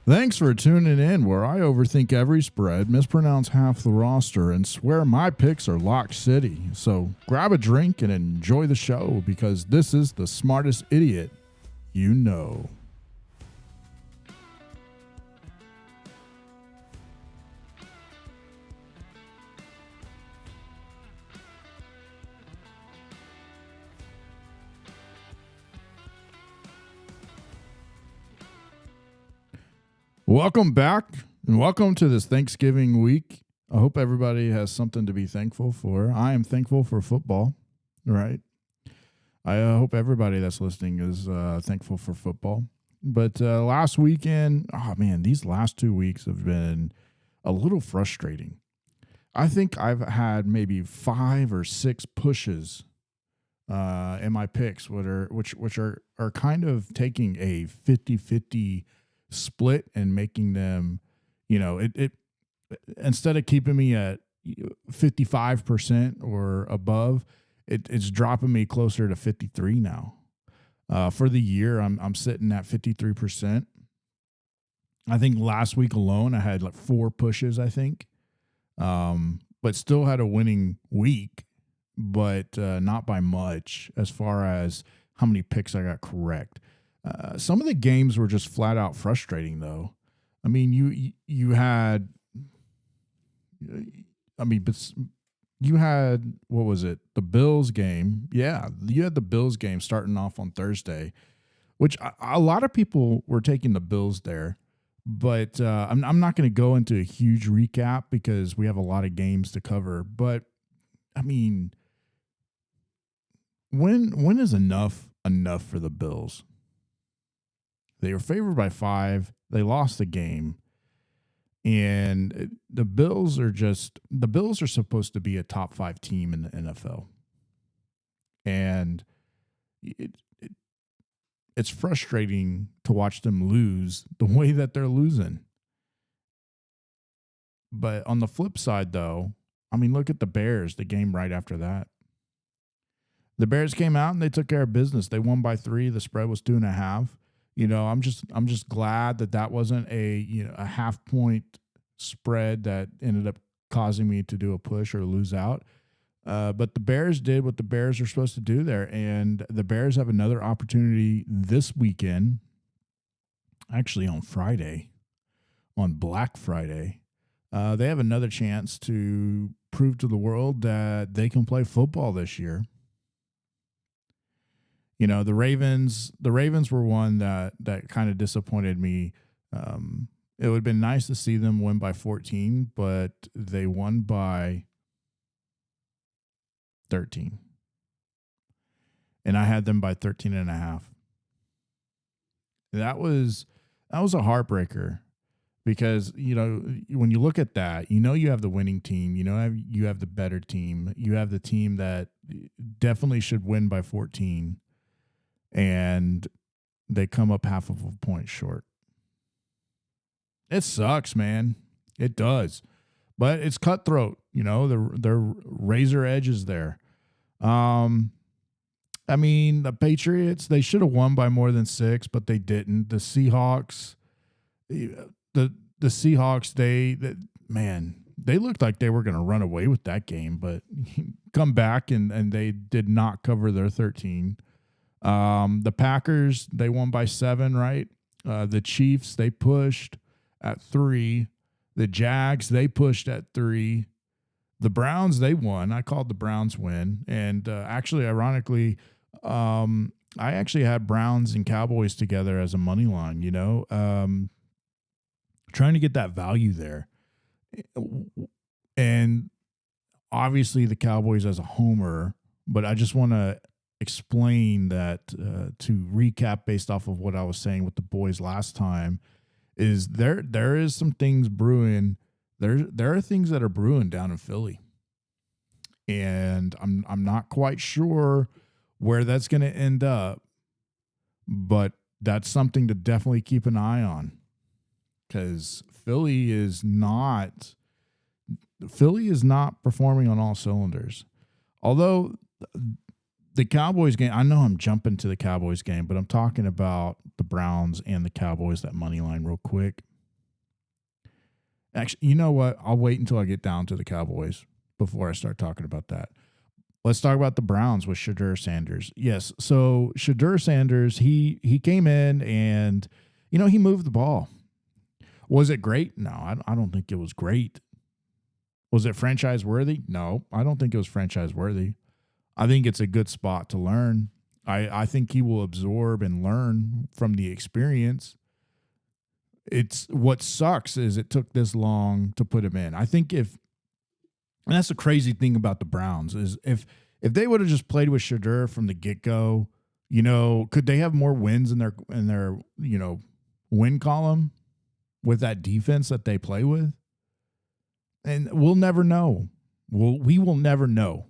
Thanks for tuning in, where I overthink every spread, mispronounce half the roster, and swear my picks are lock city. So grab a drink and enjoy the show, because this is the smartest idiot you know. Welcome back, and welcome to this Thanksgiving week. I hope everybody has something to be thankful for. I am thankful for football, right? I hope everybody that's listening is thankful for football. But last weekend, oh man, these last 2 weeks have been a little frustrating. I think I've had maybe 5 or 6 pushes in my picks, which are kind of taking a 50-50 split and making them, it instead of keeping me at 55% or above, it's dropping me closer to 53 now. For the year, I'm sitting at 53%. I think last week alone I had like 4 pushes, I think, but still had a winning week, but not by much as far as how many picks I got correct. Some of the games were just flat out frustrating, though. I mean, you had, what was it? The Bills game. Yeah, you had the Bills game starting off on Thursday, which a lot of people were taking the Bills there. But I'm not going to go into a huge recap because we have a lot of games to cover. But, I mean, when is enough for the Bills? They were favored by 5. They lost the game. And the Bills are supposed to be a top 5 team in the NFL. And it's frustrating to watch them lose the way that they're losing. But on the flip side, though, I mean, look at the Bears, the game right after that. The Bears came out and they took care of business. They won by 3. The spread was 2.5. I'm just glad that wasn't a half point spread that ended up causing me to do a push or lose out. But the Bears did what the Bears are supposed to do there, and the Bears have another opportunity this weekend. Actually, on Friday, on Black Friday, they have another chance to prove to the world that they can play football this year. The Ravens were one that kind of disappointed me. It would have been nice to see them win by 14, but they won by 13. And I had them by 13.5. That was a heartbreaker because, when you look at that, you have the winning team, you have the better team, you have the team that definitely should win by 14. And they come up half of a point short. It sucks, man. It does. But it's cutthroat. The razor edge is there. The Patriots, they should have won by more than 6, but they didn't. The Seahawks, they looked like they were going to run away with that game, but come back and they did not cover their 13. The Packers, they won by 7, right? The Chiefs, they pushed at 3. The Jags, they pushed at 3. The Browns, they won. I called the Browns win. And actually, ironically, I actually had Browns and Cowboys together as a money line, trying to get that value there. And obviously the Cowboys as a homer, but I just want to explain that to recap based off of what I was saying with the boys last time is there is some things brewing. There are things that are brewing down in Philly, and I'm not quite sure where that's going to end up, but that's something to definitely keep an eye on, because Philly is not performing on all cylinders. Although the Cowboys game, I know I'm jumping to the Cowboys game, but I'm talking about the Browns and the Cowboys, that money line real quick. Actually, you know what? I'll wait until I get down to the Cowboys before I start talking about that. Let's talk about the Browns with Shadur Sanders. Yes, so Shadur Sanders, he came in and, he moved the ball. Was it great? No, I don't think it was great. Was it franchise worthy? No, I don't think it was franchise worthy. I think it's a good spot to learn. I think he will absorb and learn from the experience. It's what sucks is it took this long to put him in. I think and that's the crazy thing about the Browns is if they would have just played with Shadur from the get-go, could they have more wins in their win column with that defense that they play with? And we'll never know. We will never know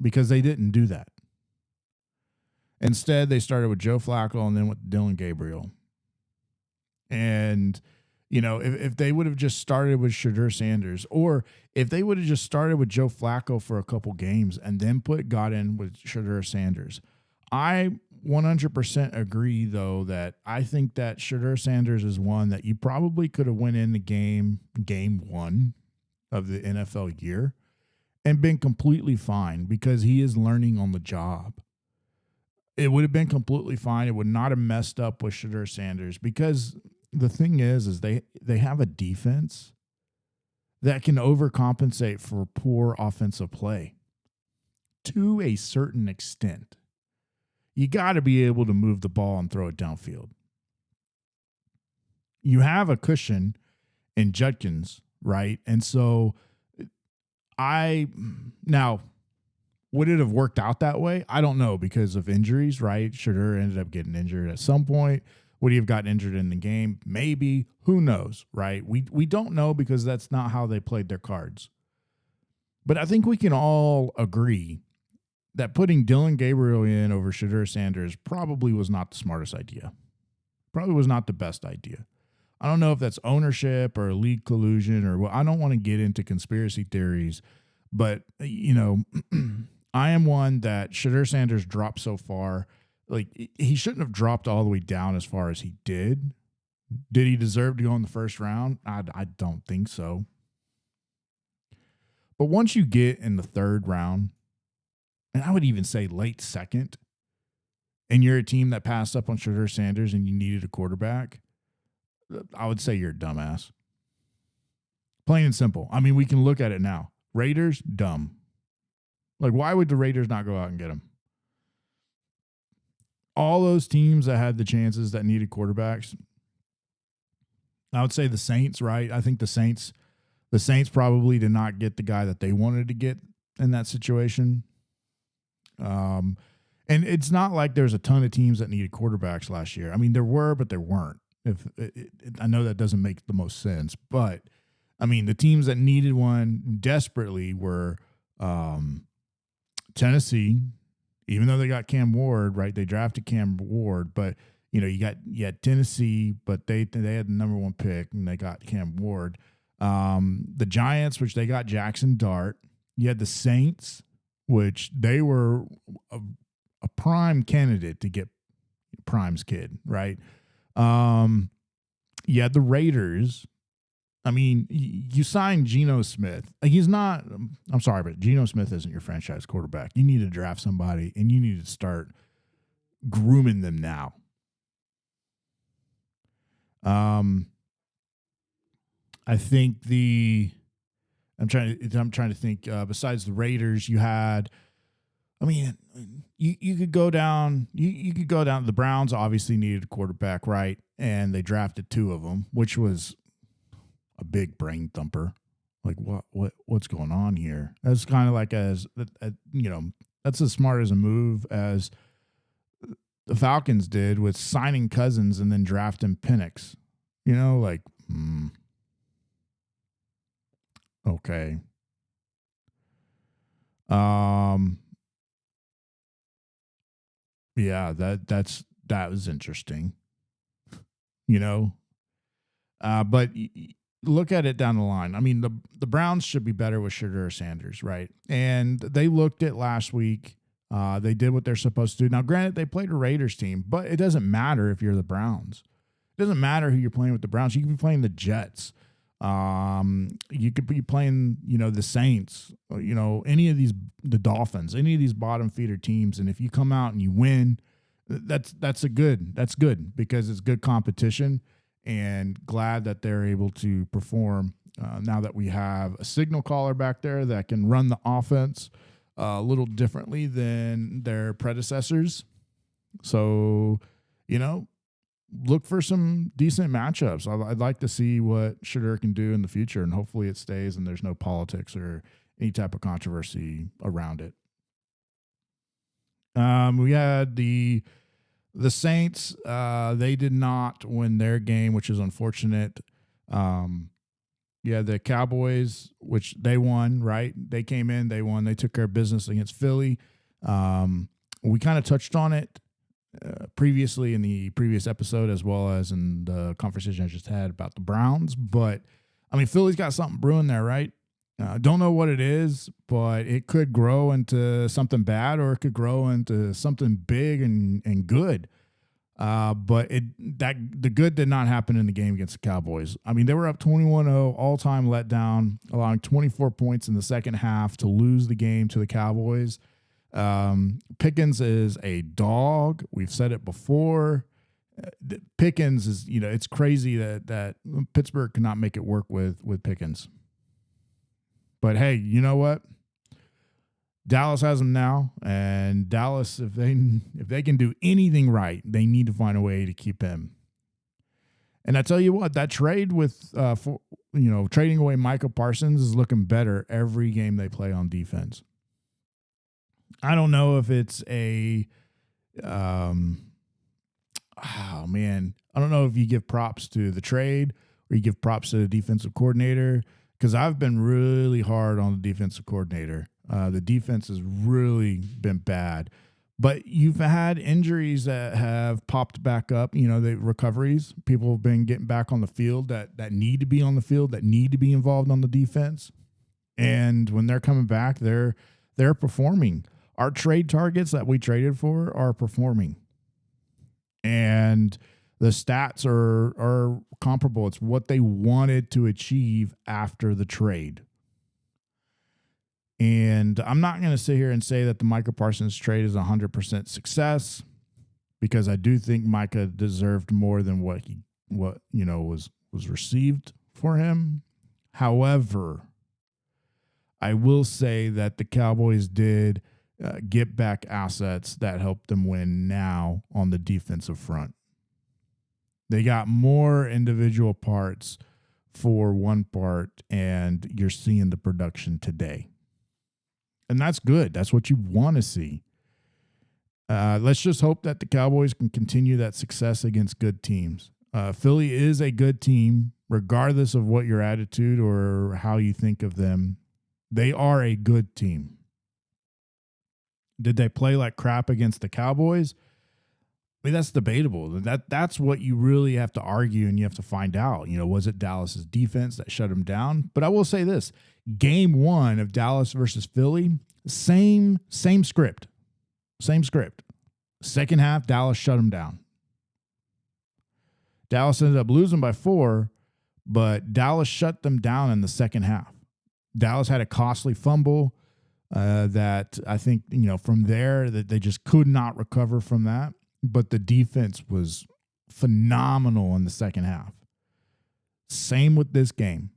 because they didn't do that. Instead, they started with Joe Flacco and then with Dylan Gabriel. And, if they would have just started with Shadur Sanders, or if they would have just started with Joe Flacco for a couple games and then got in with Shadur Sanders, I 100% agree, though, that I think that Shadur Sanders is one that you probably could have went in the game one of the NFL year and been completely fine because he is learning on the job. It would have been completely fine. It would not have messed up with Shadur Sanders because the thing is they have a defense that can overcompensate for poor offensive play to a certain extent. You got to be able to move the ball and throw it downfield. You have a cushion in Judkins, right? And so now, would it have worked out that way? I don't know because of injuries, right? Shadur ended up getting injured at some point. Would he have gotten injured in the game? Maybe. Who knows, right? We don't know because that's not how they played their cards. But I think we can all agree that putting Dylan Gabriel in over Shadur Sanders probably was not the smartest idea. Probably was not the best idea. I don't know if that's ownership or league collusion or I don't want to get into conspiracy theories, but, I am one that Shadur Sanders dropped so far. Like, he shouldn't have dropped all the way down as far as he did. Did he deserve to go in the first round? I don't think so. But once you get in the third round, and I would even say late second, and you're a team that passed up on Shadur Sanders and you needed a quarterback, I would say you're a dumbass. Plain and simple. I mean, we can look at it now. Raiders, dumb. Like, why would the Raiders not go out and get him? All those teams that had the chances that needed quarterbacks, I would say the Saints, right? I think the Saints probably did not get the guy that they wanted to get in that situation. And it's not like there's a ton of teams that needed quarterbacks last year. I mean, there were, but there weren't. I know that doesn't make the most sense, but I mean, the teams that needed one desperately were Tennessee, even though they got Cam Ward, right? They drafted Cam Ward, but you had Tennessee, but they had the number one pick and they got Cam Ward. The Giants, which they got Jackson Dart. You had the Saints, which they were a prime candidate to get Prime's kid, right? You had the Raiders. I mean, you signed Geno Smith. He's not – I'm sorry, but Geno Smith isn't your franchise quarterback. You need to draft somebody, and you need to start grooming them now. I think I'm trying to think, besides the Raiders, you had – I mean, you could go down – you could go down – the Browns obviously needed a quarterback, right? And they drafted two of them, which was – a big brain thumper. Like, what's going on here? That's kind of like that's as smart as a move as the Falcons did with signing Cousins and then drafting Penix. Okay. Yeah, that was interesting. But look at it down the line. I mean, the Browns should be better with Shadur Sanders, right? And they looked at last week. They did what they're supposed to do. Now, granted, they played a Raiders team, but it doesn't matter if you're the Browns. It doesn't matter who you're playing with the Browns. You can be playing the Jets. You could be playing, the Saints, any of the Dolphins, any of these bottom feeder teams. And if you come out and you win, that's good because it's good competition, and glad that they're able to perform now that we have a signal caller back there that can run the offense a little differently than their predecessors. So, look for some decent matchups. I'd like to see what Shadur can do in the future, and hopefully it stays and there's no politics or any type of controversy around it. We had the Saints. They did not win their game, which is unfortunate. The Cowboys, which they won, right? They came in, they won. They took care of business against Philly. We kind of touched on it previously in the previous episode, as well as in the conversation I just had about the Browns. But, Philly's got something brewing there, right? Don't know what it is, but it could grow into something bad, or it could grow into something big and good. But the good did not happen in the game against the Cowboys. They were up 21-0, all-time letdown, allowing 24 points in the second half to lose the game to the Cowboys. Pickens is a dog. We've said it before. Pickens is, it's crazy that Pittsburgh cannot make it work with Pickens. But hey, you know what? Dallas has him now, and Dallas, if they can do anything right, they need to find a way to keep him. And I tell you what, that trade with trading away Micah Parsons is looking better every game they play on defense. I don't know if it's I don't know if you give props to the trade or you give props to the defensive coordinator, because I've been really hard on the defensive coordinator. The defense has really been bad. But you've had injuries that have popped back up, the recoveries. People have been getting back on the field that need to be on the field, that need to be involved on the defense. And when they're coming back, they're performing. Our trade targets that we traded for are performing. And the stats are comparable. It's what they wanted to achieve after the trade. And I'm not going to sit here and say that the Micah Parsons trade is 100% success, because I do think Micah deserved more than what was received for him. However, I will say that the Cowboys did get back assets that helped them win now on the defensive front. They got more individual parts for one part, and you're seeing the production today. And that's good. That's what you want to see. Let's just hope that the Cowboys can continue that success against good teams. Philly is a good team, regardless of what your attitude or how you think of them. They are a good team. Did they play like crap against the Cowboys? That's debatable. That's what you really have to argue, and you have to find out. Was it Dallas's defense that shut them down? But I will say this. Game 1 of Dallas versus Philly, same script. Same script. Second half, Dallas shut them down. Dallas ended up losing by 4, but Dallas shut them down in the second half. Dallas had a costly fumble that I think, from there that they just could not recover from that. But the defense was phenomenal in the second half. Same with this game.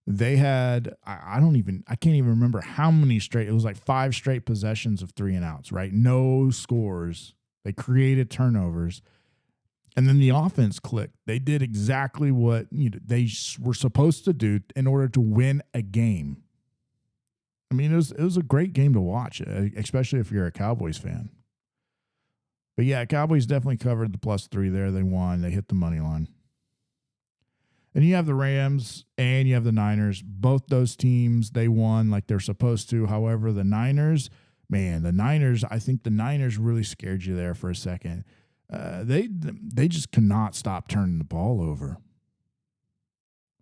They had, I can't even remember how many straight, it was like 5 straight possessions of 3 and outs, right? No scores. They created turnovers. And then the offense clicked. They did exactly what they were supposed to do in order to win a game. It was a great game to watch, especially if you're a Cowboys fan. But yeah, Cowboys definitely covered the +3 there. They won. They hit the money line. And you have the Rams and you have the Niners. Both those teams, they won like they're supposed to. However, the Niners, I think the Niners really scared you there for a second. They just cannot stop turning the ball over.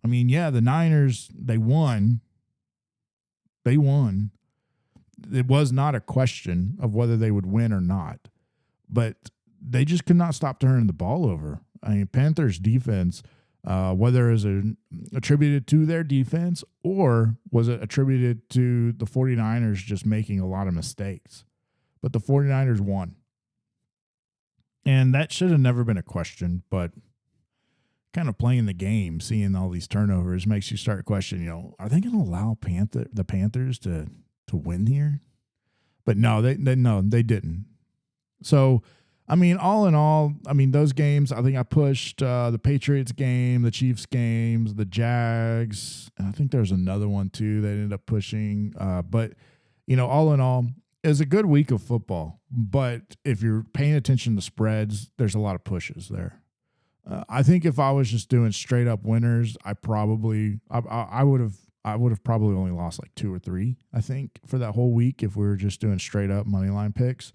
The Niners, they won. They won. It was not a question of whether they would win or not. But they just could not stop turning the ball over. Panthers defense, whether it was attributed to their defense or was it attributed to the 49ers just making a lot of mistakes. But the 49ers won. And that should have never been a question, but kind of playing the game, seeing all these turnovers makes you start questioning, are they going to allow the Panthers to win here? But no, they didn't. So, all in all, those games, I think I pushed the Patriots game, the Chiefs games, the Jags, and I think there's another one too that ended up pushing. But, all in all, it was a good week of football. But if you're paying attention to spreads, there's a lot of pushes there. I think if I was just doing straight up winners, I would have probably only lost like 2 or 3, I think, for that whole week if we were just doing straight up money line picks.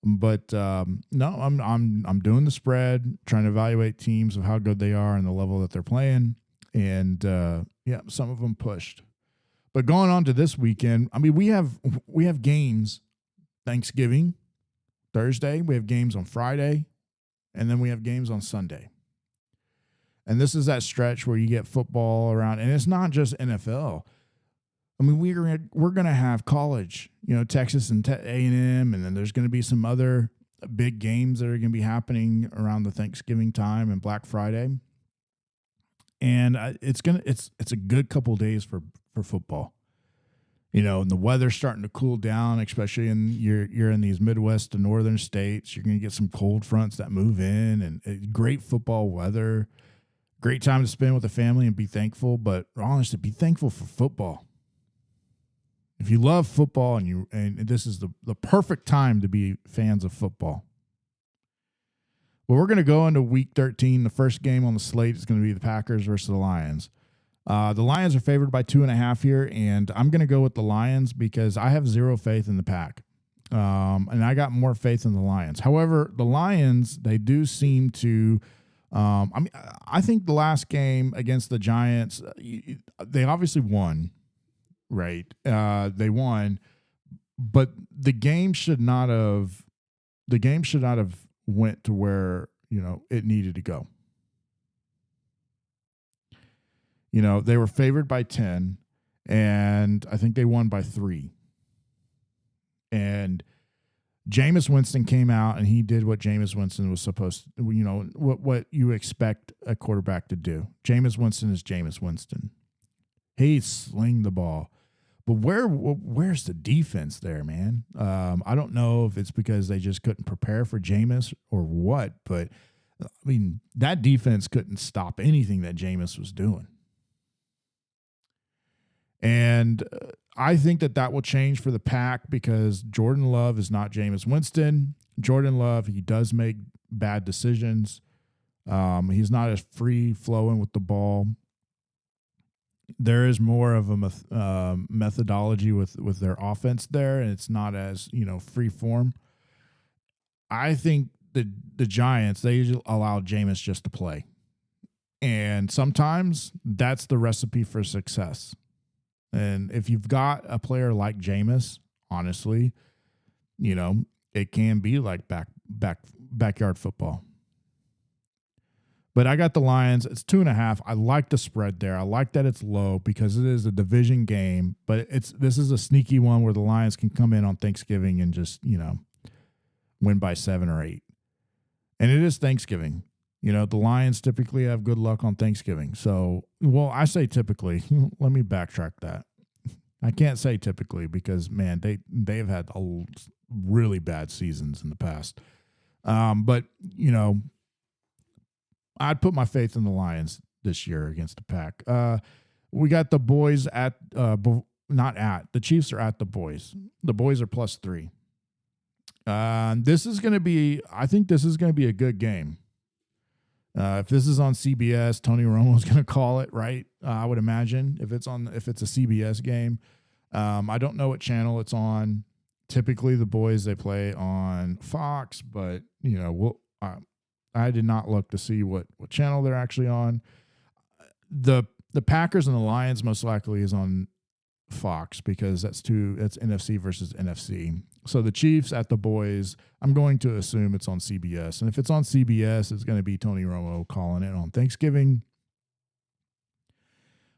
But no, I'm doing the spread, trying to evaluate teams of how good they are and the level that they're playing, and some of them pushed. But going on to this weekend, we have games Thanksgiving, Thursday. We have games on Friday, and then we have games on Sunday. And this is that stretch where you get football around, and it's not just NFL. We're going to have college, Texas and A&M, and then there's going to be some other big games that are going to be happening around the Thanksgiving time and Black Friday. And it's a good couple of days for football. And the weather's starting to cool down, especially you're in these Midwest to northern states. You're going to get some cold fronts that move in, and great football weather. Great time to spend with the family and be thankful, but honestly, be thankful for football. If you love football and this is the perfect time to be fans of football. Well, we're going to go into week 13. The first game on the slate is going to be the Packers versus the Lions. The Lions are favored by 2.5 here, and I'm going to go with the Lions because I have zero faith in the Pack. And I got more faith in the Lions. However, the Lions, they do seem to I think the last game against the Giants, they obviously won, right? They won, but the game should not have went to where, it needed to go. They were favored by 10, and I think they won by 3. And Jameis Winston came out and he did what Jameis Winston was supposed to, what you expect a quarterback to do. Jameis Winston is Jameis Winston. He slinged the ball. But where's the defense there, man? I don't know if it's because they just couldn't prepare for Jameis or what, but that defense couldn't stop anything that Jameis was doing. And I think that will change for the Pack because Jordan Love is not Jameis Winston. Jordan Love, he does make bad decisions. He's not as free-flowing with the ball. There is more of a methodology with their offense there, and it's not as, free form. I think the Giants, they usually allow Jameis just to play. And sometimes that's the recipe for success. And if you've got a player like Jameis, honestly, it can be like backyard football. But I got the Lions. It's 2.5. I like the spread there. I like that it's low because it is a division game. But this is a sneaky one where the Lions can come in on Thanksgiving and just, win by 7 or 8. And it is Thanksgiving. The Lions typically have good luck on Thanksgiving. So, I say typically. Let me backtrack that. I can't say typically because, man, they've had really bad seasons in the past. But, I'd put my faith in the Lions this year against the Pack. We got the boys the Chiefs are at the boys. The boys are +3. This is going to be a good game. If this is on CBS, Tony Romo's going to call it, right? I would imagine if it's a CBS game. I don't know what channel it's on. Typically, the boys, they play on Fox, but I did not look to see what channel they're actually on. The Packers and the Lions most likely is on Fox because that's NFC versus NFC. So the Chiefs at the boys, I'm going to assume it's on CBS. And if it's on CBS, it's going to be Tony Romo calling it on Thanksgiving.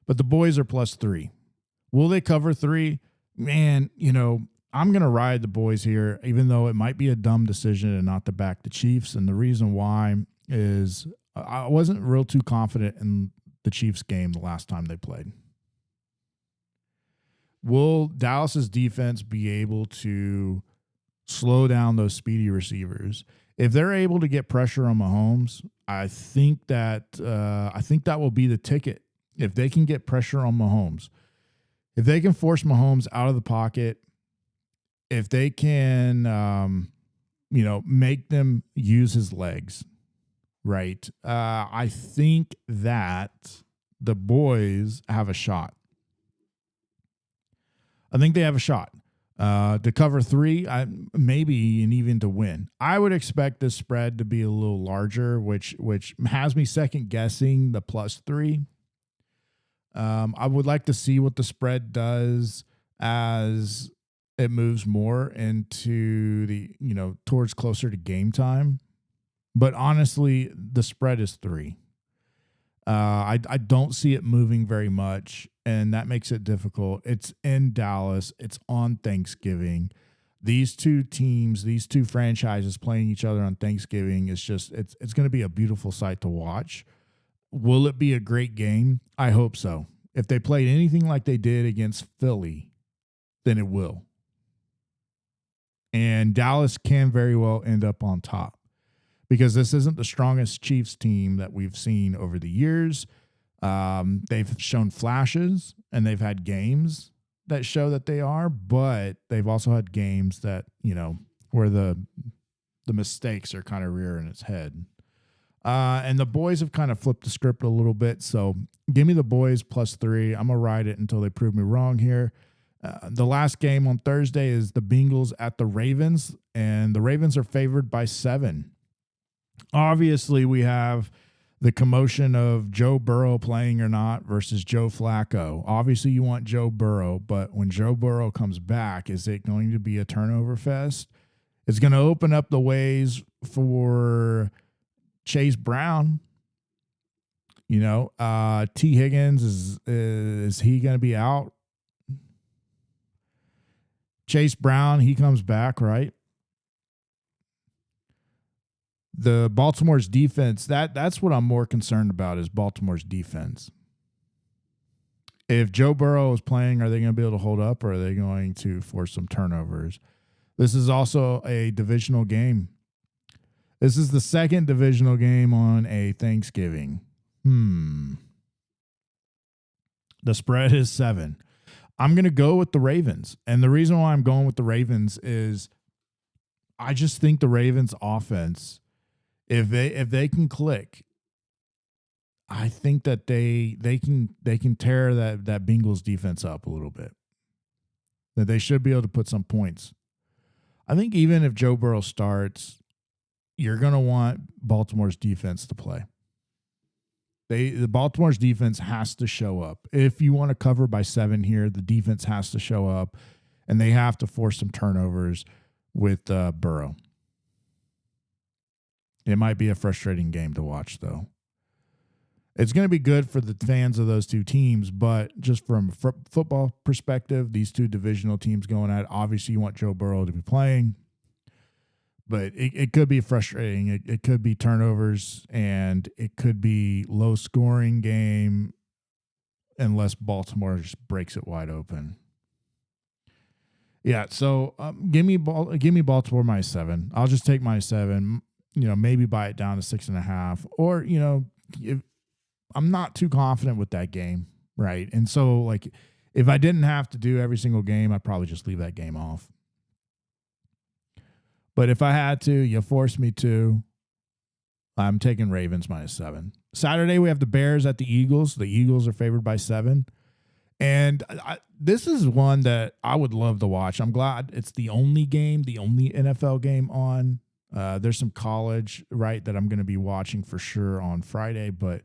but the boys are +3. Will they cover 3? Man, I'm going to ride the boys here, even though it might be a dumb decision and not to back the Chiefs. And the reason why is I wasn't real too confident in the Chiefs game the last time they played. Will Dallas's defense be able to slow down those speedy receivers? If they're able to get pressure on Mahomes, I think that will be the ticket. If they can get pressure on Mahomes, if they can force Mahomes out of the pocket, if they can, make them use his legs, right? I think that the boys have a shot. I think they have a shot to cover 3, maybe, and even to win. I would expect this spread to be a little larger, which has me second guessing the +3. I would like to see what the spread does as it moves more into the, towards closer to game time. But honestly, the spread is 3. I don't see it moving very much, and that makes it difficult. It's in Dallas. It's on Thanksgiving. These two teams, these two franchises playing each other on Thanksgiving is just it's going to be a beautiful sight to watch. Will it be a great game? I hope so. If they played anything like they did against Philly, then it will. And Dallas can very well end up on top, because this isn't the strongest Chiefs team that we've seen over the years. They've shown flashes, and they've had games that show that they are, but they've also had games that, where the mistakes are kind of rearing its head. And the boys have kind of flipped the script a little bit. So give me the boys +3. I'm going to ride it until they prove me wrong here. The last game on Thursday is the Bengals at the Ravens, and the Ravens are favored by 7. Obviously, we have the commotion of Joe Burrow playing or not versus Joe Flacco. Obviously, you want Joe Burrow, but when Joe Burrow comes back, is it going to be a turnover fest? It's going to open up the ways for Chase Brown. T. Higgins, is he going to be out? Chase Brown, he comes back, right? The Baltimore's defense, that's what I'm more concerned about, is Baltimore's defense. If Joe Burrow is playing, are they going to be able to hold up, or are they going to force some turnovers? This is also a divisional game. This is the second divisional game on a Thanksgiving. The spread is 7. I'm going to go with the Ravens. And the reason why I'm going with the Ravens is I just think the Ravens offense, if they can click, I think that they can tear that Bengals defense up a little bit. That they should be able to put some points. I think even if Joe Burrow starts, you're going to want Baltimore's defense to play. The Baltimore's defense has to show up. If you want to cover by 7 here, the defense has to show up, and they have to force some turnovers with Burrow. It might be a frustrating game to watch, though. It's going to be good for the fans of those two teams, but just from a football perspective, these two divisional teams going at it, obviously you want Joe Burrow to be playing. But it could be frustrating. It could be turnovers, and it could be low-scoring game unless Baltimore just breaks it wide open. Yeah, so give me Baltimore -7. I'll just take -7. Maybe buy it down to 6.5. Or if I'm not too confident with that game, right? And so if I didn't have to do every single game, I'd probably just leave that game off. But if I had to, you force me to, I'm taking Ravens -7. Saturday, we have the Bears at the Eagles. The Eagles are favored by 7. And this is one that I would love to watch. I'm glad it's the only NFL game on. There's some college, right, that I'm going to be watching for sure on Friday. But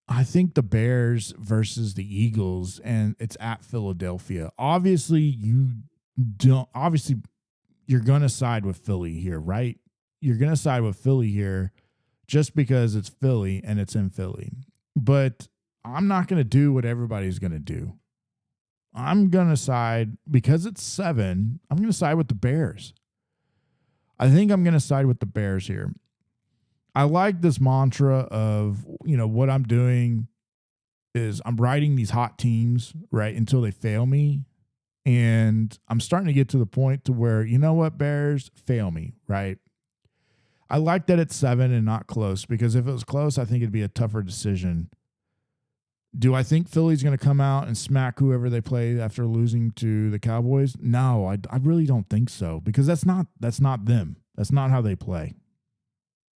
I think the Bears versus the Eagles, and it's at Philadelphia. Obviously, you're going to side with Philly here, right? You're going to side with Philly here just because it's Philly and it's in Philly. But I'm not going to do what everybody's going to do. I'm going to side, because it's 7, I'm going to side with the Bears. I think I'm going to side with the Bears here. I like this mantra of, what I'm doing is I'm riding these hot teams, right, until they fail me. And I'm starting to get to the point to where, you know what, Bears, fail me, right? I like that it's 7 and not close, because if it was close, I think it'd be a tougher decision. Do I think Philly's going to come out and smack whoever they play after losing to the Cowboys? No, I really don't think so, because that's not them. That's not how they play.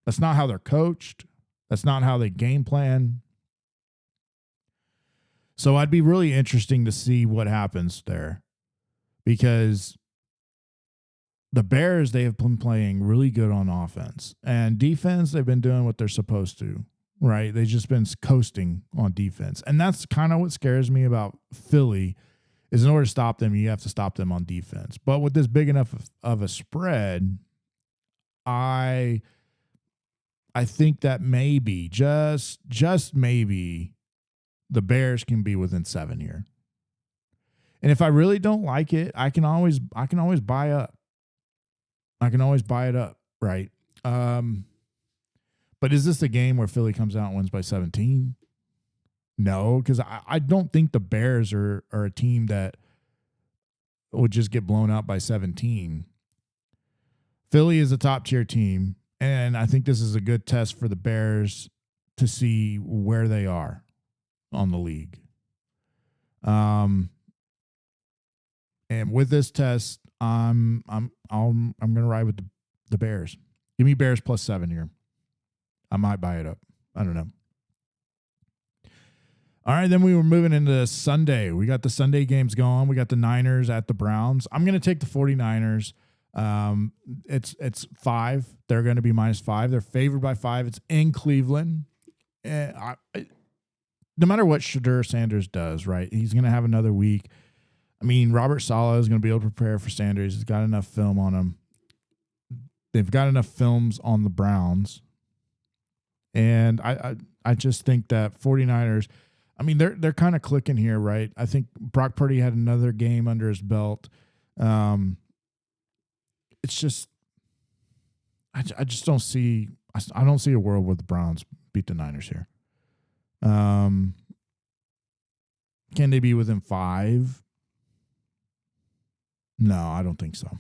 That's not how they're coached. That's not how they game plan. So I'd be really interesting to see what happens there, because the Bears, they have been playing really good on offense, and defense, they've been doing what they're supposed to, right? They've just been coasting on defense. And that's kind of what scares me about Philly, is in order to stop them, you have to stop them on defense. But with this big enough of a spread, I think that maybe, just maybe, the Bears can be within 7 here. And if I really don't like it, I can always buy up. I can always buy it up, right? But is this a game where Philly comes out and wins by 17? No, because I don't think the Bears are a team that would just get blown out by 17. Philly is a top-tier team, and I think this is a good test for the Bears to see where they are on the league. And with this test, I'm going to ride with the Bears. Give me Bears plus 7 here. I might buy it up. I don't know. All right, then we were moving into Sunday. We got the Sunday games going. We got the Niners at the Browns. I'm going to take the 49ers. It's 5. They're going to be -5. They're favored by 5. It's in Cleveland. No matter what Shadur Sanders does, right, he's going to have another week. I mean, Robert Saleh is going to be able to prepare for Sanders. He's got enough film on him. They've got enough films on the Browns. And I just think that 49ers, I mean, they're kind of clicking here, right? I think Brock Purdy had another game under his belt. It's just, I just don't see, I don't see a world where the Browns beat the Niners here. Can they be within 5? No, I don't think so.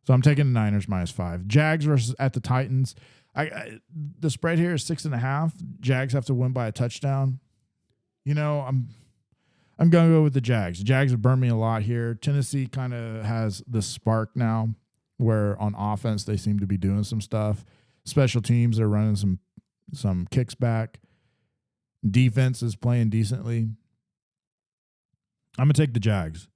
So I'm taking the Niners -5. Jags versus at the Titans. The spread here is 6.5. Jags have to win by a touchdown. I'm going to go with the Jags. The Jags have burned me a lot here. Tennessee kind of has the spark now, where on offense they seem to be doing some stuff. Special teams, they're running some kicks back. Defense is playing decently. I'm going to take the Jags,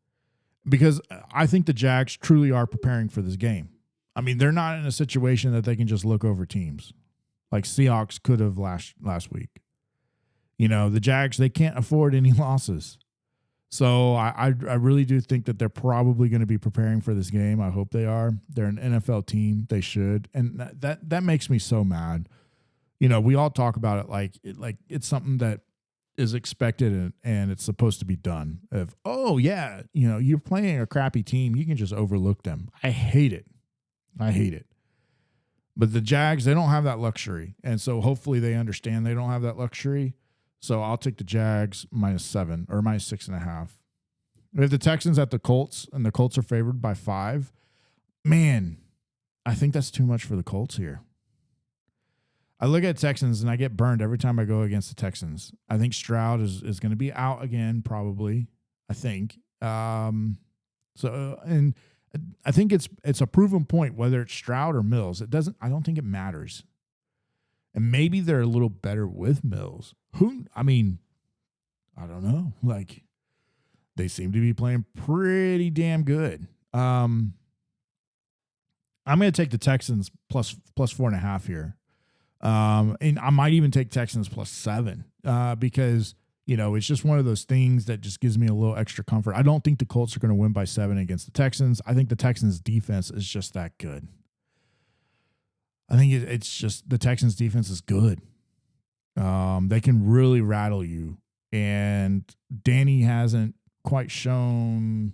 because I think the Jags truly are preparing for this game. I mean, they're not in a situation that they can just look over teams like Seahawks could have last week. The Jags, they can't afford any losses. So I really do think that they're probably going to be preparing for this game. I hope they are. They're an NFL team. They should. And that makes me so mad. We all talk about it like it's something that is expected and it's supposed to be done. You're playing a crappy team, you can just overlook them. I hate it. But the Jags, they don't have that luxury. And so hopefully they understand they don't have that luxury. So I'll take the Jags -7 or -6.5. We have the Texans at the Colts, and the Colts are favored by 5. Man, I think that's too much for the Colts here. I look at Texans and I get burned every time I go against the Texans. I think Stroud is going to be out again, probably. I think. And I think it's a proven point whether it's Stroud or Mills. I don't think it matters. And maybe they're a little better with Mills. I don't know. Like, they seem to be playing pretty damn good. I'm going to take the Texans plus 4.5 here. And I might even take Texans +7 because, it's just one of those things that just gives me a little extra comfort. I don't think the Colts are going to win by 7 against the Texans. I think the Texans defense is just that good. I think it's just the Texans defense is good. They can really rattle you. And Danny hasn't quite shown,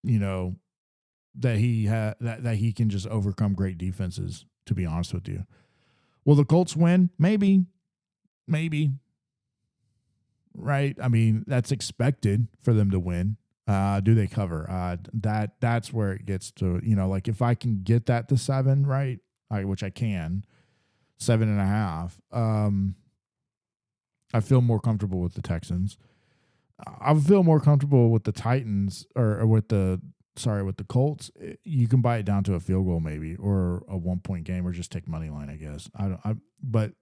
that that he can just overcome great defenses, to be honest with you. Will the Colts win? Maybe. Right? I mean, that's expected for them to win. Do they cover? That's where it gets to, like if I can get that to 7, right? Which I can, 7.5. I feel more comfortable with the Texans. I feel more comfortable with the Titans or with the Colts. You can buy it down to a field goal maybe, or a 1-point game, or just take money line, I guess. But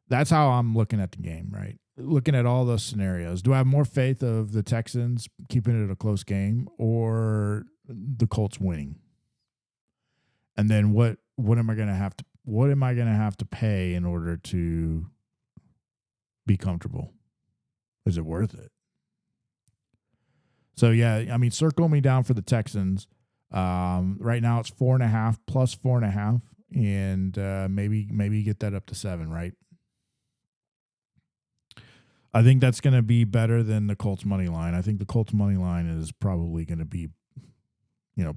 that's how I'm looking at the game, right? Looking at all those scenarios. Do I have more faith of the Texans keeping it a close game or the Colts winning? And then what am I going to have to pay in order to be comfortable? Is it worth it? So yeah, I mean, circle me down for the Texans. Right now it's 4.5 plus 4.5, and maybe get that up to 7, right? I think that's going to be better than the Colts money line. I think the Colts money line is probably going to be,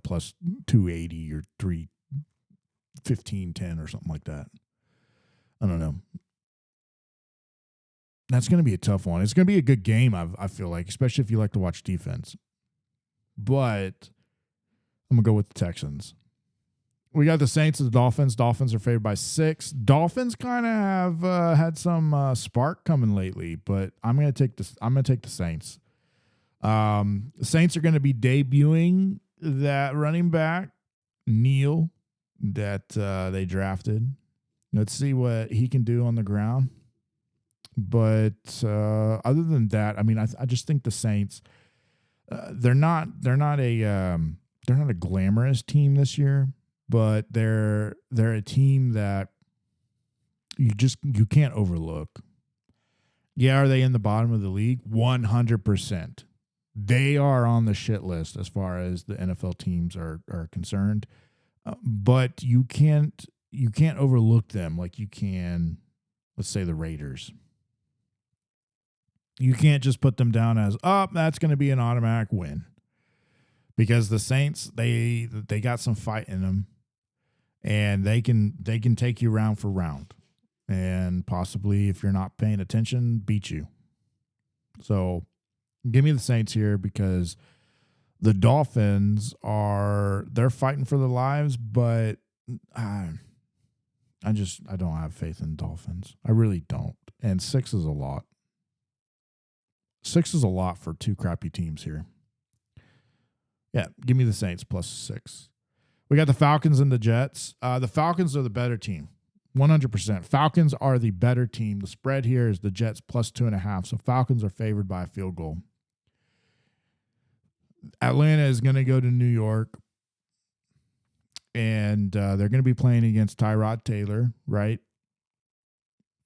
plus 280 or 315, 10 or something like that. I don't know. That's going to be a tough one. It's going to be a good game, I feel like, especially if you like to watch defense. But I'm going to go with the Texans. We got the Saints and the Dolphins. Dolphins are favored by 6. Dolphins kind of have had some spark coming lately, but I'm going to take the Saints. The Saints are going to be debuting that running back, Neal, that they drafted. Let's see what he can do on the ground. But other than that, I mean, I just think the Saints, they're not a glamorous team this year, but they're a team that you can't overlook. Yeah, are they in the bottom of the league? 100%. They are on the shit list as far as the NFL teams are concerned. But you can't overlook them like you can, let's say, the Raiders. You can't just put them down as, that's going to be an automatic win. Because the Saints, they got some fight in them, and they can take you round for round, and possibly, if you're not paying attention, beat you. So give me the Saints here, because the Dolphins they're fighting for their lives, but I don't have faith in Dolphins. I really don't. And 6 is a lot. 6 is a lot for 2 crappy teams here. Yeah, give me the Saints plus 6. We got the Falcons and the Jets. The Falcons are the better team, 100%. Falcons are the better team. The spread here is the Jets plus 2.5, so Falcons are favored by a field goal. Atlanta is going to go to New York, and they're going to be playing against Tyrod Taylor, right?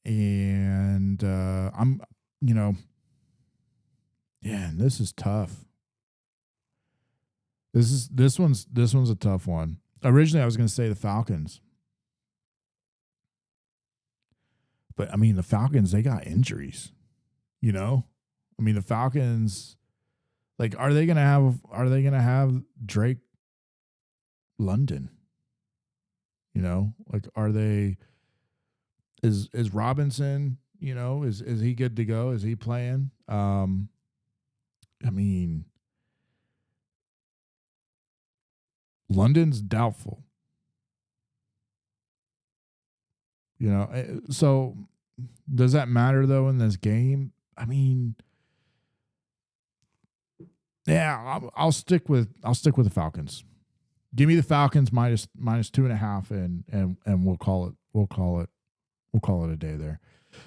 And this is tough. This one's a tough one. Originally, I was going to say the Falcons, but I mean the Falcons, they got injuries. I mean the Falcons, like, are they gonna have Drake London? Like, are they? Is Robinson? Is he good to go? Is he playing? I mean, London's doubtful. So does that matter though in this game? I mean, yeah, I'll stick with the Falcons. Give me the Falcons minus 2.5, and we'll call it a day there.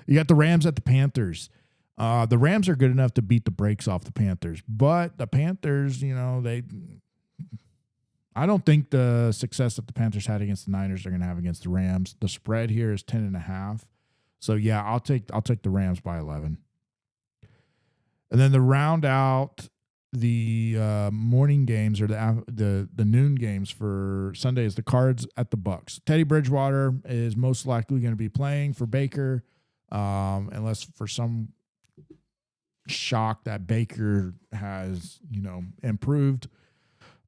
You got the Rams at the Panthers. The Rams are good enough to beat the brakes off the Panthers, but the Panthers, I don't think the success that the Panthers had against the Niners are going to have against the Rams. The spread here is 10.5. So yeah, I'll take the Rams by 11. And then the round out the morning games or the noon games for Sunday is the Cards at the Bucks. Teddy Bridgewater is most likely going to be playing for Baker, unless for some shock that Baker has improved.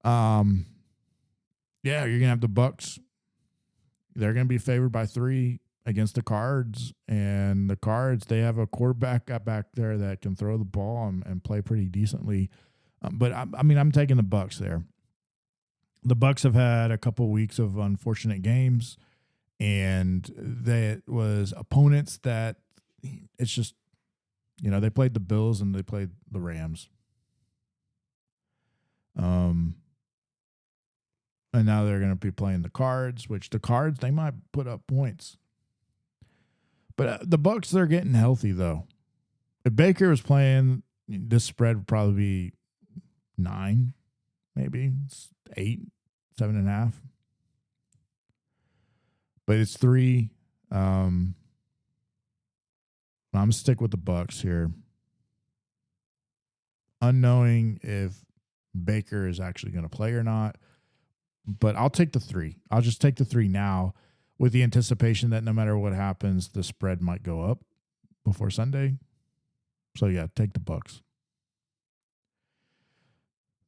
Yeah, you're gonna have the Bucks. They're gonna be favored by 3 against the Cards, and the Cards, they have a quarterback back there that can throw the ball and play pretty decently. But I'm taking the Bucks there. The Bucks have had a couple weeks of unfortunate games, and that was opponents that it's just, they played the Bills and they played the Rams. And now they're going to be playing the Cards, which the Cards, they might put up points. But the Bucks, they're getting healthy, though. If Baker was playing, this spread would probably be 9, maybe 8, 7.5. But it's 3. I'm going to stick with the Bucks here. Unknowing if Baker is actually going to play or not. But I'll take the 3. I'll just take the 3 now with the anticipation that no matter what happens, the spread might go up before Sunday. So, yeah, take the Bucks.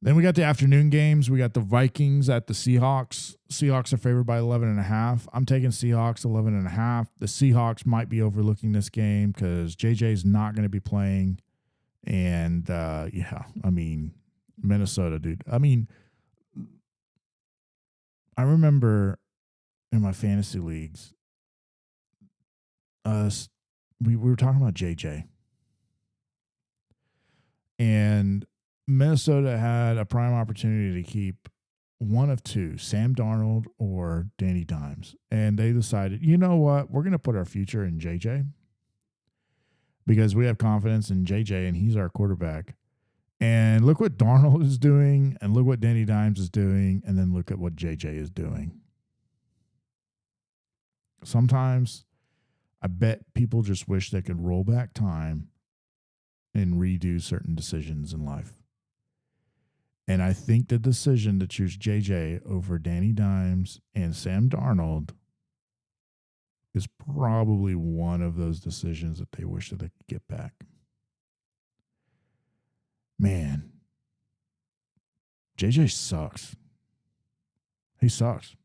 Then we got the afternoon games. We got the Vikings at the Seahawks. Seahawks are favored by 11.5. I'm taking Seahawks 11.5. The Seahawks might be overlooking this game because JJ's not going to be playing. And, Minnesota, dude. I remember in my fantasy leagues, we were talking about JJ. And Minnesota had a prime opportunity to keep one of 2, Sam Darnold or Danny Dimes. And they decided, you know what? We're going to put our future in JJ because we have confidence in JJ and he's our quarterback. And look what Darnold is doing, and look what Danny Dimes is doing, and then look at what JJ is doing. Sometimes I bet people just wish they could roll back time and redo certain decisions in life. And I think the decision to choose JJ over Danny Dimes and Sam Darnold is probably one of those decisions that they wish that they could get back. Man, JJ sucks. He sucks.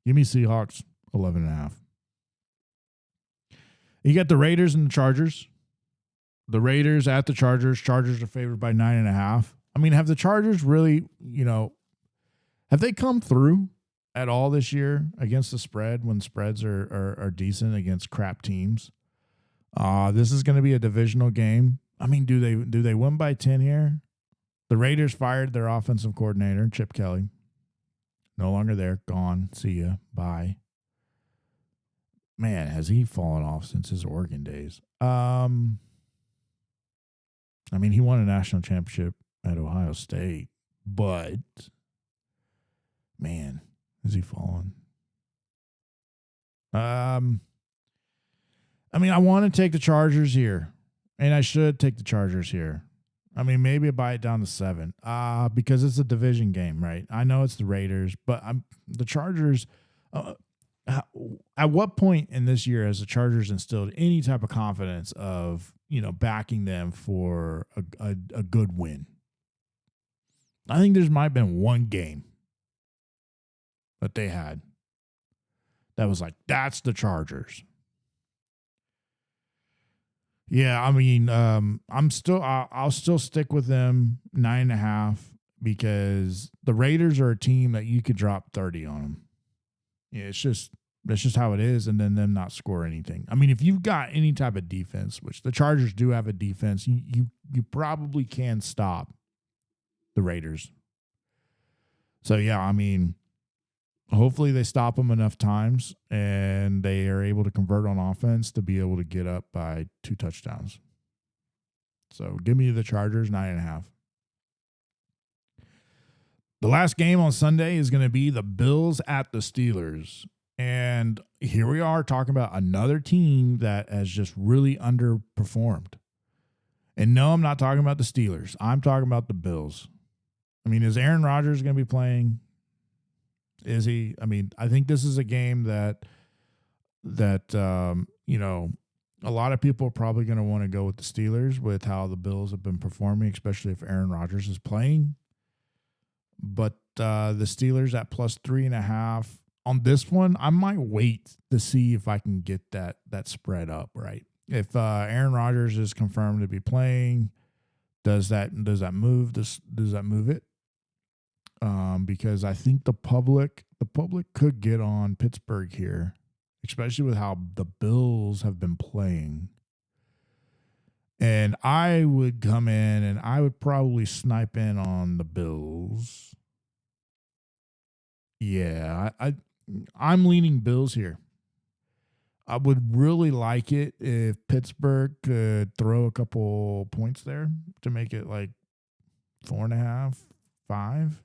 Give me Seahawks 11.5. You got the Raiders and the Chargers. The Raiders at the Chargers. Chargers are favored by 9.5. Have the Chargers really, have they come through at all this year against the spread when spreads are decent against crap teams? This is going to be a divisional game. Do they win by 10 here? The Raiders fired their offensive coordinator, Chip Kelly. No longer there. Gone. See ya. Bye. Man, has he fallen off since his Oregon days? He won a national championship at Ohio State, but man, has he fallen? I want to take the Chargers here. And I should take the Chargers here. Maybe I buy it down to 7 because it's a division game, right? I know it's the Raiders, but the Chargers. At what point in this year has the Chargers instilled any type of confidence of, backing them for a good win? I think might have been one game that they had that was like, that's the Chargers. Yeah, I'll still stick with them 9.5 because the Raiders are a team that you could drop 30 on them. Yeah, that's just how it is, and then them not score anything. If you've got any type of defense, which the Chargers do have a defense, you probably can stop the Raiders. So yeah, hopefully they stop them enough times and they are able to convert on offense to be able to get up by 2 touchdowns. So give me the Chargers 9.5. The last game on Sunday is going to be the Bills at the Steelers. And here we are talking about another team that has just really underperformed. And no, I'm not talking about the Steelers. I'm talking about the Bills. I mean, is Aaron Rodgers going to be playing? Is he? I mean, I think this is a game that a lot of people are probably going to want to go with the Steelers with how the Bills have been performing, especially if Aaron Rodgers is playing. But the Steelers at plus 3.5 on this one, I might wait to see if I can get that spread up right. If Aaron Rodgers is confirmed to be playing, does that move it? Because I think the public could get on Pittsburgh here, especially with how the Bills have been playing. And I would come in and I would probably snipe in on the Bills. Yeah, I'm leaning Bills here. I would really like it if Pittsburgh could throw a couple points there to make it like 4.5, 5.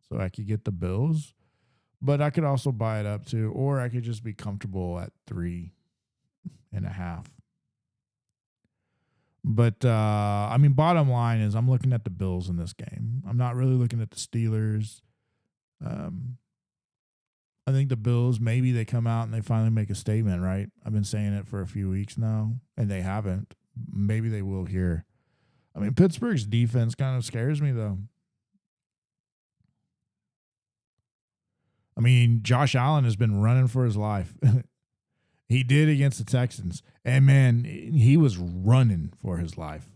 So I could get the Bills. But I could also buy it up too, or I could just be comfortable at 3.5. But, I mean, bottom line is I'm looking at the Bills in this game. I'm not really looking at the Steelers. I think the Bills, maybe they come out and they finally make a statement, right? I've been saying it for a few weeks now, and they haven't. Maybe they will here. I mean, Pittsburgh's defense kind of scares me, though. I mean, Josh Allen has been running for his life. He did against the Texans. And, man, he was running for his life.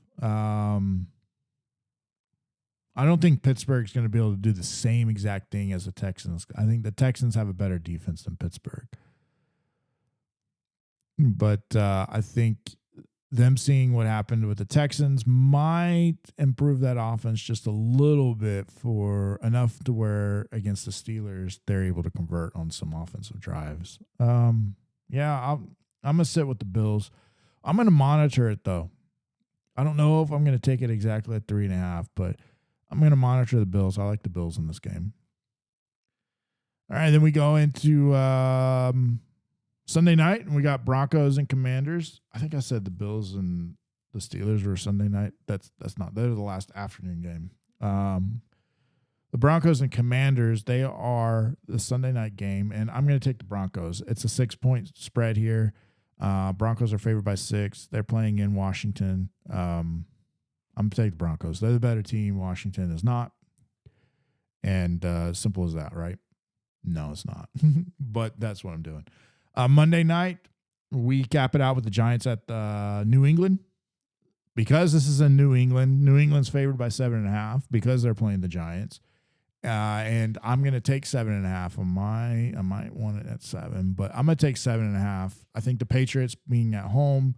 I don't think Pittsburgh's going to be able to do the same exact thing as the Texans. I think the Texans have a better defense than Pittsburgh. But I think them seeing what happened with the Texans might improve that offense just a little bit for enough to where against the Steelers, they're able to convert on some offensive drives. I'm going to sit with the Bills. I'm going to monitor it, though. I don't know if I'm going to take it exactly at 3.5, but I'm going to monitor the Bills. I like the Bills in this game. All right, then we go into Sunday night, and we got Broncos and Commanders. I think I said the Bills and the Steelers were Sunday night. That's not. They're the last afternoon game. The Broncos and Commanders, they are the Sunday night game, and I'm going to take the Broncos. It's a 6-point spread here. Broncos are favored by 6. They're playing in Washington. I'm going to take the Broncos. They're the better team. Washington is not. And simple as that, right? No, it's not. But that's what I'm doing. Monday night, we cap it out with the Giants at New England. Because this is in New England, New England's favored by 7.5 because they're playing the Giants. And I'm going to take 7.5. I might want it at 7, but I'm going to take 7.5. I think the Patriots being at home,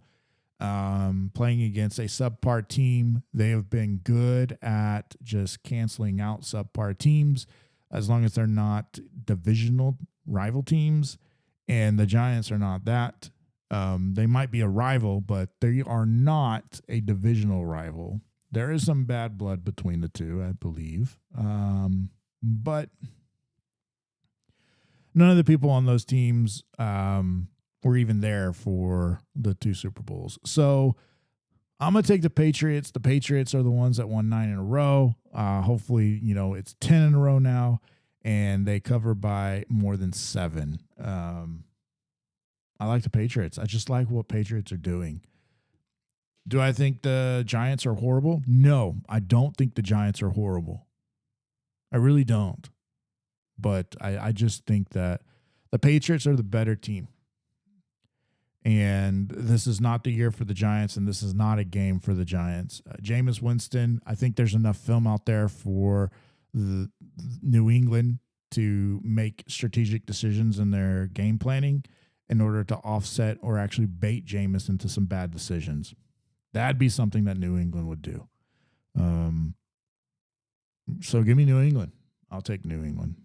playing against a subpar team, they have been good at just canceling out subpar teams as long as they're not divisional rival teams. And the Giants are not that. They might be a rival, but they are not a divisional rival. There is some bad blood between the two, I believe. But none of the people on those teams were even there for the 2 Super Bowls. So I'm going to take the Patriots. The Patriots are the ones that won 9 in a row. Hopefully, it's 10 in a row now, and they cover by more than 7. I like the Patriots. I just like what Patriots are doing. Do I think the Giants are horrible? No, I don't think the Giants are horrible. I really don't. But I just think that the Patriots are the better team. And this is not the year for the Giants, and this is not a game for the Giants. Jameis Winston, I think there's enough film out there for the New England to make strategic decisions in their game planning in order to offset or actually bait Jameis into some bad decisions. That'd be something that New England would do. So give me New England. I'll take New England.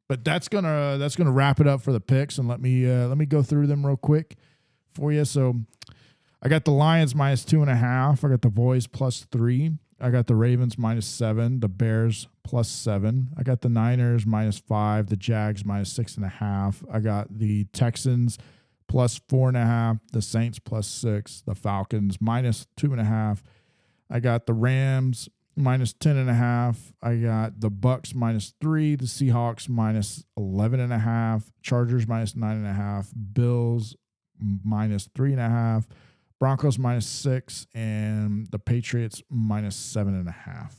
But that's gonna wrap it up for the picks, and let me go through them real quick for you. So I got the Lions minus 2.5. I got the Boys plus 3. I got the Ravens minus 7. The Bears plus 7. I got the Niners minus 5. The Jags minus 6.5. I got the Texans plus 4.5. The Saints plus 6. The Falcons minus 2.5. I got the Rams minus 10.5. I got the Bucks minus 3. The Seahawks minus 11.5. Chargers minus 9.5. Bills minus 3.5. Broncos minus 6. And the Patriots minus 7.5.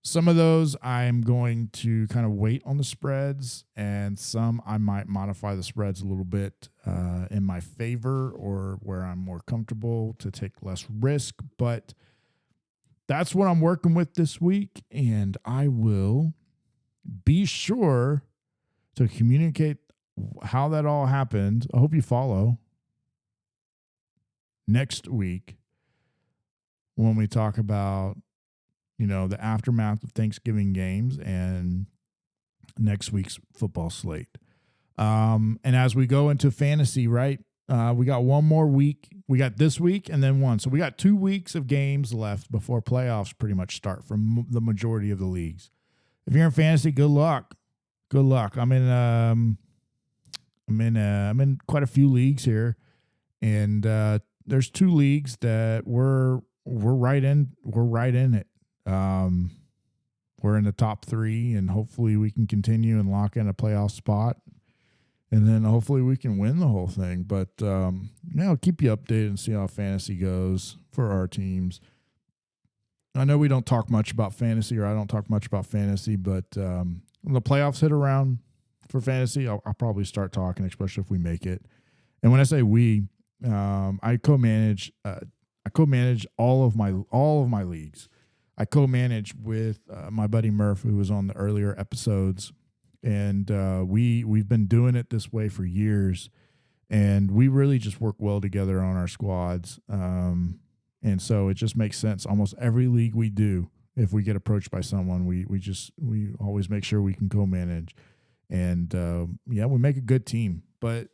Some of those I'm going to kind of wait on the spreads, and some I might modify the spreads a little bit in my favor or where I'm more comfortable to take less risk. But that's what I'm working with this week, and I will be sure to communicate how that all happened. I hope you follow next week when we talk about the aftermath of Thanksgiving games and next week's football slate. And as we go into fantasy, right, we got one more week. We got this week and then one. So we got 2 weeks of games left before playoffs pretty much start for the majority of the leagues. If you're in fantasy, good luck. Good luck. I'm in quite a few leagues here, and there's 2 leagues that we're right in it. We're in the top 3, and hopefully we can continue and lock in a playoff spot, and then hopefully we can win the whole thing. But I'll keep you updated and see how fantasy goes for our teams. I know we don't talk much about fantasy, or I don't talk much about fantasy, but when the playoffs hit around for fantasy, I'll probably start talking, especially if we make it. And when I say we, I co-manage all of my leagues. I co-manage with my buddy Murph, who was on the earlier episodes, and we've been doing it this way for years, and we really just work well together on our squads, and so it just makes sense. Almost every league we do, if we get approached by someone, we always make sure we can co-manage, and we make a good team. But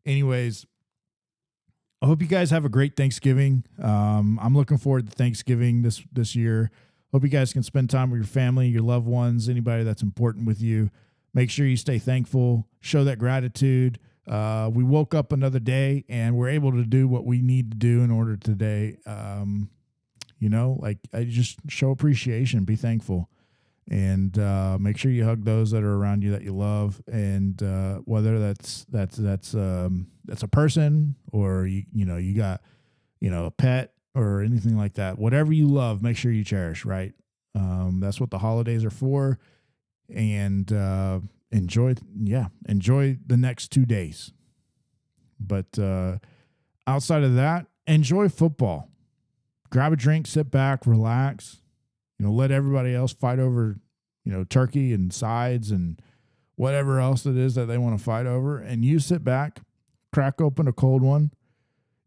anyways, I hope you guys have a great Thanksgiving. I'm looking forward to Thanksgiving this year. Hope you guys can spend time with your family, your loved ones, anybody that's important with you. Make sure you stay thankful, show that gratitude. We woke up another day and we're able to do what we need to do in order today. I just show appreciation, be thankful, and make sure you hug those that are around you that you love. And whether that's a person, or you got a pet or anything like that, whatever you love, make sure you cherish, right? That's what the holidays are for. And enjoy the next 2 days. But outside of that, enjoy football. Grab a drink, sit back, relax. Let everybody else fight over, turkey and sides and whatever else it is that they want to fight over. And you sit back, crack open a cold one,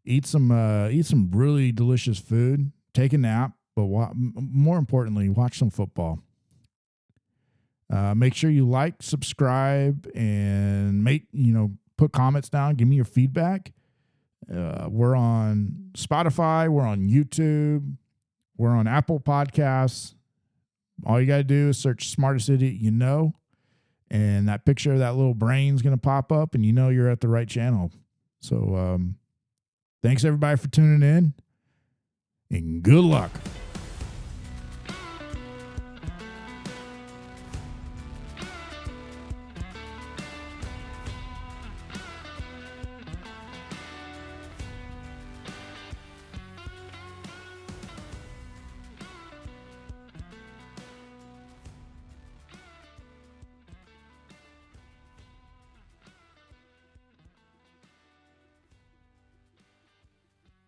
eat some really delicious food, take a nap, but more importantly, watch some football. Make sure you like, subscribe, and put comments down. Give me your feedback. We're on Spotify. We're on YouTube. We're on Apple Podcasts. All you got to do is search Smartest Idiot and that picture of that little brain's going to pop up, and you're at the right channel. So thanks, everybody, for tuning in, and good luck.